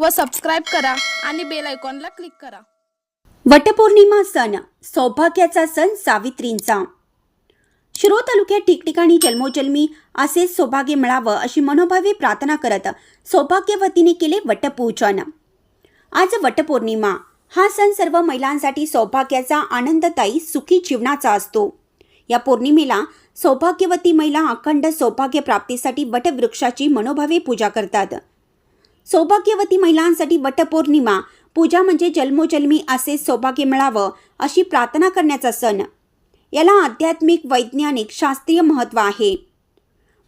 व सबस्क्राईब करा आणि बेल आयकॉनला क्लिक करा। वटपौर्णिमा सण सौभाग्याचा सण सावित्रींचा। शिरोळ तालुक्यात ठिकठिकाणी जन्मोजन्मी असे सौभाग्य मिळावं अशी मनोभावे प्रार्थना करत सौभाग्यवतीने केले वटपूजन। आज वटपौर्णिमा हा सण सर्व महिलांसाठी सौभाग्याचा, आनंददायी, सुखी जीवनाचा असतो। या पौर्णिमेला सौभाग्यवती महिला अखंड सौभाग्य प्राप्तीसाठी वटवृक्षाची मनोभावे पूजा करतात। सौभाग्यवती महिलांसाठी वटपौर्णिमा पूजा म्हणजे जन्मोजन्मी असे सौभाग्य मिळावं अशी प्रार्थना करण्याचा सण। याला आध्यात्मिक, वैज्ञानिक, शास्त्रीय महत्त्व आहे।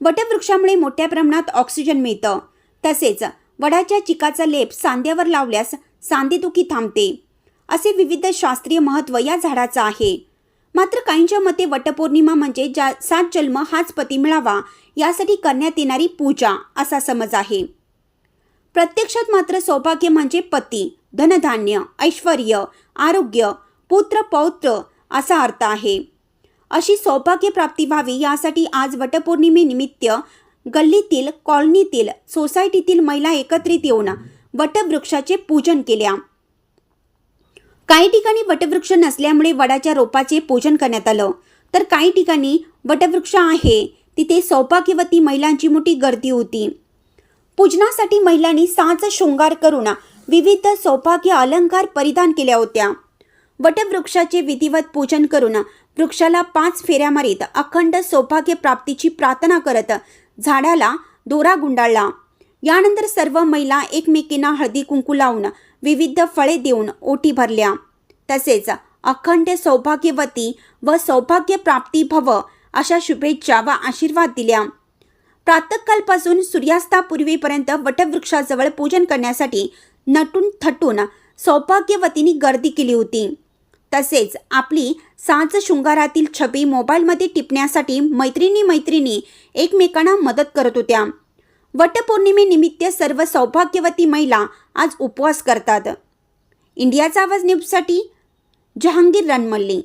वटवृक्षामुळे मोठ्या प्रमाणात ऑक्सिजन मिळतं। तसेच वडाच्या चिकाचा लेप सांध्यावर लावल्यास सांधेदुखी थांबते, असे विविध शास्त्रीय महत्त्व या झाडाचं आहे। मात्र काहींच्या मते वटपौर्णिमा म्हणजे 7 जन्म हाच पती मिळावा यासाठी करण्यात येणारी पूजा असा समज आहे। प्रत्यक्षात मात्र सौभाग्य म्हणजे पती, धनधान्य, ऐश्वर्य, आरोग्य, पुत्र, पौत्र असा अर्थ आहे। अशी सौभाग्य प्राप्ती व्हावी यासाठी आज वटपौर्णिमेनिमित्त गल्लीतील, कॉलनीतील, सोसायटीतील महिला एकत्रित येऊन वटवृक्षाचे पूजन केल्या। काही ठिकाणी वटवृक्ष नसल्यामुळे वडाच्या रोपाचे पूजन करण्यात आलं, तर काही ठिकाणी वटवृक्ष आहे तिथे सौभाग्यवती महिलांची मोठी गर्दी होती। पूजनासाठी महिलांनी साज शृंगार करून विविध सौभाग्य अलंकार परिधान केल्या होत्या। वटवृक्षाचे विधिवत पूजन करून वृक्षाला 5 फेऱ्या मारीत अखंड सौभाग्य प्राप्तीची प्रार्थना करत झाडाला दोरा गुंडाळला। यानंतर सर्व महिला एकमेकींना हळदी कुंकू लावून विविध फळे देऊन ओटी भरल्या। तसेच अखंड सौभाग्यवती व सौभाग्य प्राप्ती भव अशा शुभेच्छा व आशीर्वाद दिल्या। प्रातःकालपासून सूर्यास्तापूर्वीपर्यंत वटवृक्षाजवळ पूजन करण्यासाठी नटून थटून सौभाग्यवतींनी गर्दी केली होती। तसेच आपली साज शृंगारातील छबी मोबाईलमध्ये टिपण्यासाठी मैत्रिणी एकमेकांना मदत करत होत्या। वटपौर्णिमेनिमित्त सर्व सौभाग्यवती महिला आज उपवास करतात। इंडियाचा आवाज न्यूजसाठी जहांगीर रणमल्ली।